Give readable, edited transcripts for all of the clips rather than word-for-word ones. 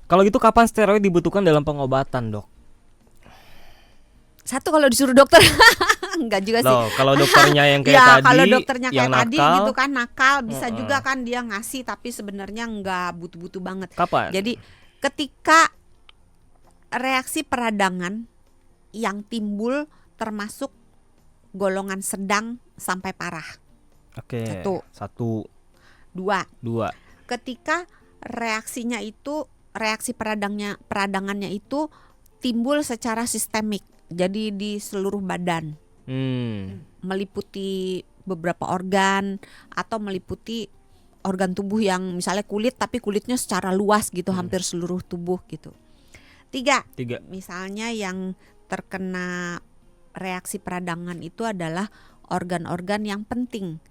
Kalau gitu kapan steroid dibutuhkan dalam pengobatan, Dok? Satu, kalau disuruh dokter. Enggak juga sih. Loh, kalau dokternya yang kayak Ya tadi, kalau dokternya yang kayak tadi nakal, gitu kan, nakal, bisa heeh. juga kan dia ngasih tapi sebenarnya nggak butuh-butuh banget. Kapan? Jadi ketika reaksi peradangan yang timbul termasuk golongan sedang sampai parah. Oke. Satu. Satu, Dua, dua. ketika reaksinya itu, reaksi peradangannya itu timbul secara sistemik. Jadi di seluruh badan, meliputi beberapa organ atau meliputi organ tubuh yang misalnya kulit, tapi kulitnya secara luas gitu, hampir seluruh tubuh gitu. Tiga, Tiga. misalnya yang terkena reaksi peradangan itu adalah organ-organ yang penting.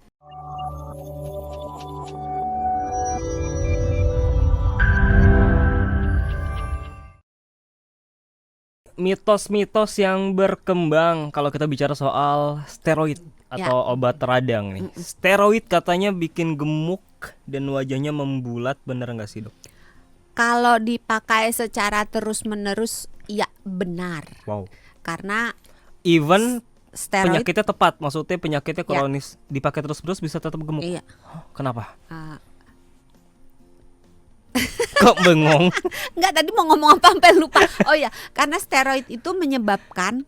Mitos-mitos yang berkembang kalau kita bicara soal steroid atau obat radang nih. Steroid katanya bikin gemuk dan wajahnya membulat, bener nggak sih, Dok? Kalau dipakai secara terus-menerus, ya benar. Wow. Karena Even steroid, penyakitnya tepat, maksudnya penyakitnya kronis, dipakai terus-terus bisa tetap gemuk. iya. Kenapa? Uh, Kok bengong? Enggak, tadi mau ngomong apa sampai lupa. Oh ya, karena steroid itu menyebabkan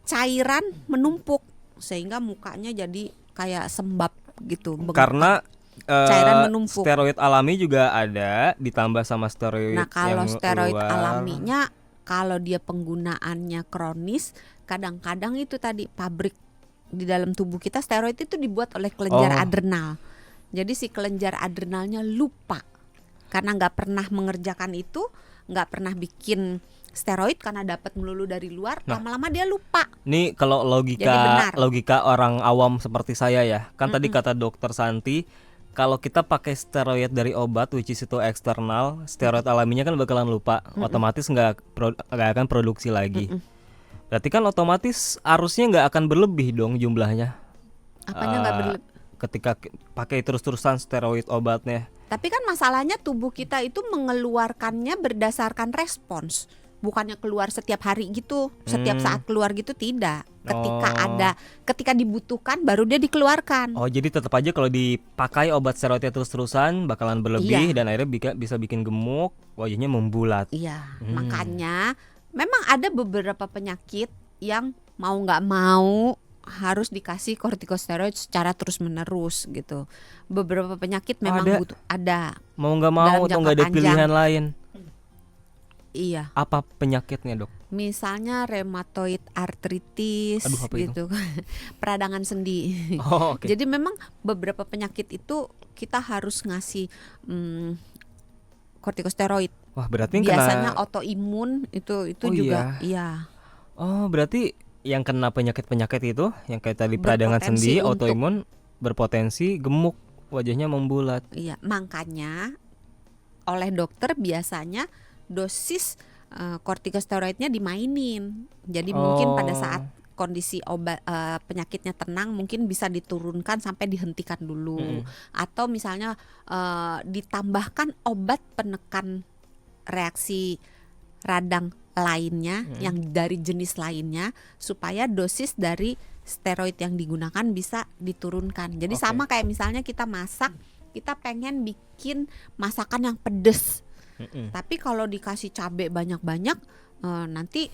cairan menumpuk sehingga mukanya jadi kayak sembab gitu. Karena cairan menumpuk. steroid alami juga ada, ditambah sama steroid Nah, kalau yang steroid luar. alaminya, kalau dia penggunaannya kronis, kadang-kadang itu tadi pabrik di dalam tubuh kita, steroid itu dibuat oleh kelenjar adrenal. Jadi si kelenjar adrenalnya lupa karena nggak pernah mengerjakan itu, nggak pernah bikin steroid karena dapat melulu dari luar. Lama-lama dia lupa. Nih kalau Jadi benar. logika orang awam seperti saya ya, kan tadi kata dokter Santi, kalau kita pakai steroid dari obat, which is itu eksternal, steroid alaminya kan bakalan lupa, otomatis nggak akan produksi lagi. Berarti kan otomatis arusnya nggak akan berlebih dong jumlahnya. Apanya nggak berlebih? Ketika pakai terus-terusan steroid obatnya. Tapi kan masalahnya tubuh kita itu mengeluarkannya berdasarkan respons. Bukannya keluar setiap hari gitu, setiap saat keluar gitu, tidak. Ketika dibutuhkan baru dia dikeluarkan. Oh, jadi tetap aja kalau dipakai obat steroidnya terus-terusan bakalan berlebih, dan akhirnya bisa bikin gemuk, wajahnya membulat. Iya, makanya memang ada beberapa penyakit yang mau nggak mau harus dikasih kortikosteroid secara terus-menerus gitu. Beberapa penyakit memang butuh ada. Mau nggak mau atau nggak ada pilihan lain. Iya. Apa penyakitnya, Dok? Misalnya rheumatoid arthritis. Aduh, apa gitu. Peradangan sendi. Oh, okay. Jadi memang beberapa penyakit itu kita harus ngasih kortikosteroid. Wah, berarti biasanya autoimun itu juga. Iya. Oh, berarti yang kena penyakit-penyakit itu yang kayak tadi peradangan sendi, autoimun, berpotensi gemuk, wajahnya membulat. Iya, makanya oleh dokter biasanya dosis kortikosteroidnya dimainin. Jadi mungkin pada saat kondisi penyakitnya tenang mungkin bisa diturunkan sampai dihentikan dulu. Atau misalnya ditambahkan obat penekan reaksi radang lainnya yang dari jenis lainnya supaya dosis dari steroid yang digunakan bisa diturunkan. Jadi sama kayak misalnya kita masak, kita pengen bikin masakan yang pedes. Tapi kalau dikasih cabai banyak-banyak nanti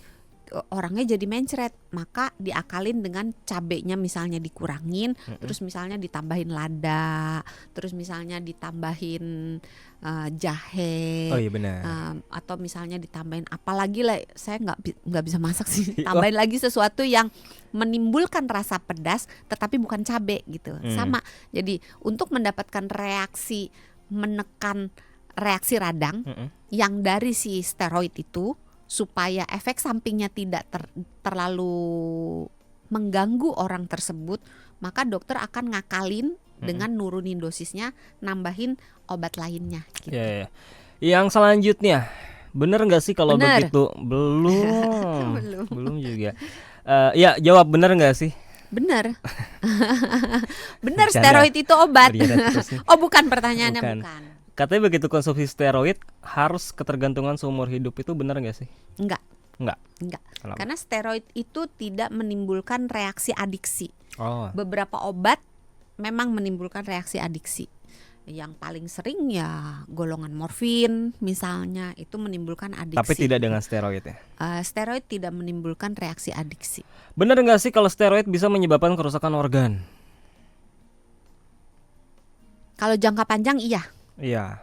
orangnya jadi mencret, maka diakalin dengan cabenya misalnya dikurangin, terus misalnya ditambahin lada, terus misalnya ditambahin jahe, oh iya benar, atau misalnya ditambahin apalagi lah, saya nggak bisa masak sih, tambahin lagi sesuatu yang menimbulkan rasa pedas tetapi bukan cabai gitu, sama. Jadi untuk mendapatkan reaksi menekan reaksi radang yang dari si steroid itu, supaya efek sampingnya tidak terlalu mengganggu orang tersebut, maka dokter akan ngakalin dengan nurunin dosisnya, nambahin obat lainnya gitu. Yeah. Yang selanjutnya, bener nggak sih kalau begitu? Belum juga. Ya, jawab bener nggak sih? Bener. Bener, steroid itu obat. Oh bukan, pertanyaannya bukan. Katanya begitu konsumsi steroid harus ketergantungan seumur hidup, itu benar nggak sih? Enggak. Enggak. Kenapa? Karena steroid itu tidak menimbulkan reaksi adiksi. Oh, Beberapa obat memang menimbulkan reaksi adiksi. Yang paling sering ya golongan morfin misalnya, itu menimbulkan adiksi. tapi tidak dengan steroid ya. Steroid tidak menimbulkan reaksi adiksi. Benar nggak sih kalau steroid bisa menyebabkan kerusakan organ? Kalau jangka panjang iya. Iya.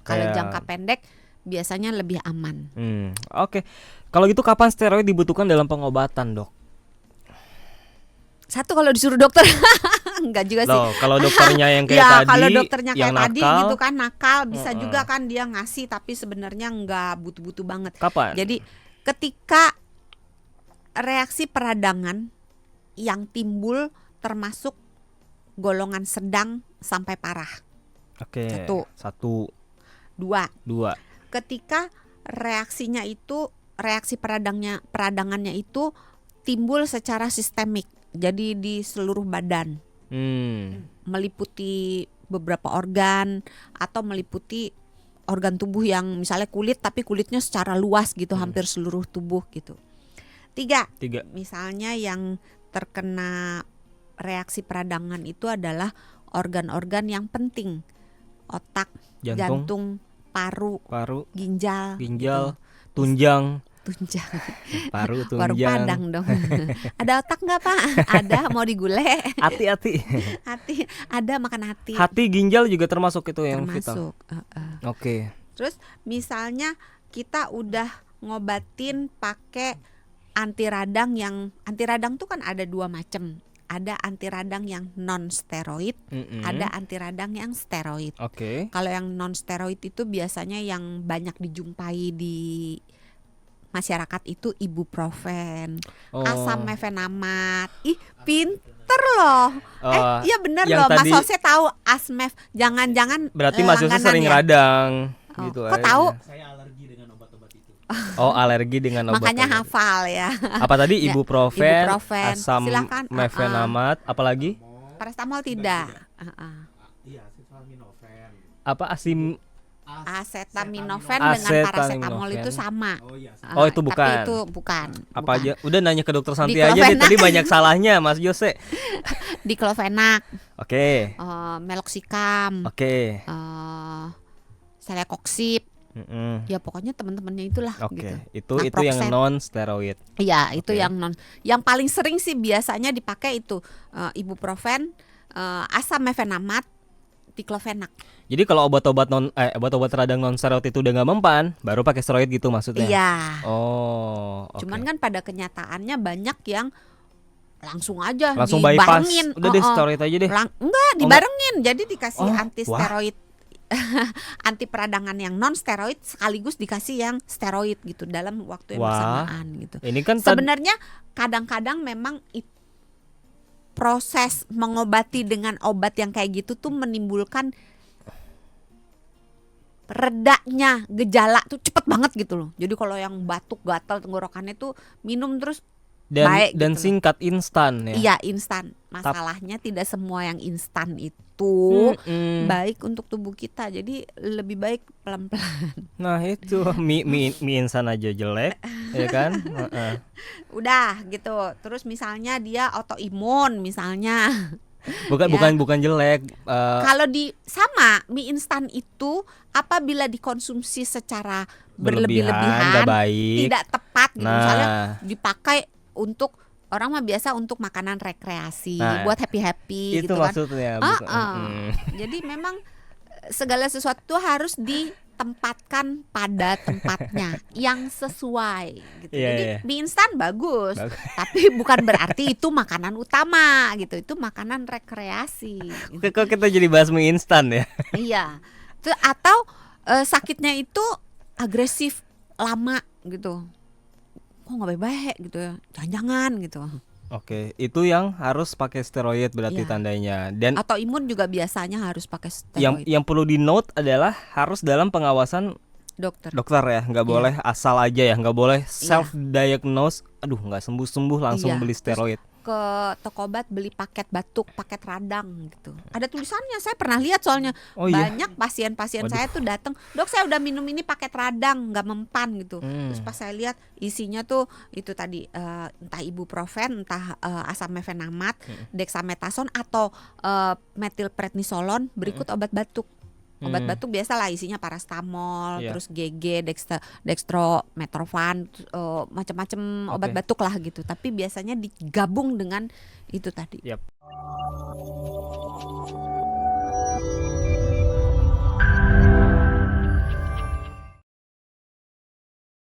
Kalau Kayak- jangka pendek biasanya lebih aman. Oke. Kalau gitu kapan steroid dibutuhkan dalam pengobatan, Dok? Satu, kalau disuruh dokter. Enggak juga sih. Loh, kalau dokternya yang kayak Ya tadi, kalau dokternya yang kayak tadi nakal, gitu kan, nakal bisa juga kan dia ngasih tapi sebenarnya nggak butuh-butuh banget. kapan? Jadi ketika reaksi peradangan yang timbul termasuk golongan sedang sampai parah. Oke. Satu. 2. 2. Ketika reaksinya itu, reaksi peradangannya itu timbul secara sistemik. Jadi di seluruh badan, meliputi beberapa organ atau meliputi organ tubuh yang misalnya kulit, tapi kulitnya secara luas gitu, hampir seluruh tubuh gitu. 3. 3. Misalnya yang terkena reaksi peradangan itu adalah organ-organ yang penting. Otak, jantung, paru, ginjal, ginjal, tunjang, tunjang. paru, Warung tunjang. Padang dong. Ada otak nggak Pak? Ada, mau digulai? Hati-hati. Hati, ada, makan hati. Hati, ginjal juga termasuk itu yang vital. Termasuk. Oke. Terus misalnya kita udah ngobatin pakai anti radang tuh kan ada 2 macam. Ada anti radang yang non steroid, ada anti radang yang steroid. Oke. Kalau yang non steroid itu biasanya yang banyak dijumpai di masyarakat itu ibuprofen, asam mefenamat. Ih, pinter loh. Iya bener yang loh, Mas tadi- Jose tahu Asmef. Jangan-jangan Berarti Mas Yose langganan sering ya? radang Oh, gitu. kok tahu? Saya alergi dengan obat-obat itu. Oh, alergi dengan obat. Makanya hafal ya. Apa tadi? Ya, Ibuprofen, ibuprofen. asam Silakan, mefenamat, apalagi? Paracetamol tidak. Iya, acetaminophen. Apa Acetaminophen dengan paracetamol Acetaminophen. itu sama. Oh iya, Oh, itu bukan. Tapi itu bukan. Apa bukan. aja? Udah nanya ke dokter Santi aja deh, Diclofenac. tadi banyak salahnya Mas Jose. Diclofenac, Oke. meloxicam, Oke. celecoxib. Mm-mm. Ya pokoknya teman-temannya itulah Oke, gitu. itu yang Naproxen. non steroid. Iya, itu Oke. yang non. Yang paling sering sih biasanya dipakai itu ibuprofen, asam mefenamat, diclofenac. Jadi kalau obat-obat radang non steroid itu udah nggak mempan, baru pakai steroid gitu maksudnya? Iya. Oh, oke. Cuman kan pada kenyataannya banyak yang langsung aja langsung bypass. dibarengin. Udah deh steroid aja deh. Enggak, dibarengin. Jadi dikasih Oh, anti steroid. Anti peradangan yang non steroid sekaligus dikasih yang steroid gitu dalam waktu yang Wah. bersamaan gitu. Ini kan Sebenarnya kadang-kadang memang proses mengobati dengan obat yang kayak gitu tuh menimbulkan redanya gejala tuh cepet banget gitu loh. Jadi kalau yang batuk gatal tenggorokannya tuh minum terus baik dan gitu loh. singkat instan ya. Iya, instan. Masalahnya tidak semua yang instan itu baik untuk tubuh kita. Jadi lebih baik pelan-pelan. Nah itu mie instan aja jelek, ya kan? Udah gitu. Terus misalnya dia autoimun misalnya. Bukan jelek. Kalau sama mie instan itu apabila dikonsumsi secara berlebih-lebihan nggak baik. tidak tepat gitu. Misalnya Nah, dipakai untuk orang mah biasa untuk makanan rekreasi, Nah, buat happy itu gitu kan. maksudnya. Jadi memang segala sesuatu harus ditempatkan pada tempatnya yang sesuai gitu. Iya, Jadi iya. mie instan bagus, tapi bukan berarti itu makanan utama gitu. Itu makanan rekreasi. Gitu. Kok kita jadi bahas mie instan ya? Iya. Atau sakitnya itu agresif lama gitu. Kok nggak baik-baik gitu ya? Jangan-jangan gitu. Oke, itu yang harus pakai steroid berarti Iya. tandanya. Dan Atau imun juga biasanya harus pakai steroid. yang perlu di note adalah harus dalam pengawasan Dokter. dokter ya, nggak boleh asal aja ya, nggak boleh Iya. self diagnose. Aduh, nggak sembuh langsung Iya. beli steroid. ke toko obat beli paket batuk, paket radang gitu. Ada tulisannya, saya pernah lihat soalnya. Oh iya. Banyak pasien-pasien saya tuh datang, "Dok, saya udah minum ini paket radang, nggak mempan," gitu. Terus pas saya lihat isinya tuh itu tadi entah ibuprofen, entah asam mefenamat, dexamethasone atau metilprednisolon, berikut obat batuk. Obat batuk biasalah isinya parastamol, Iya. terus GG, dextrometorphan, macam-macam obat Oke. batuk lah gitu. Tapi biasanya digabung dengan itu tadi. Yap.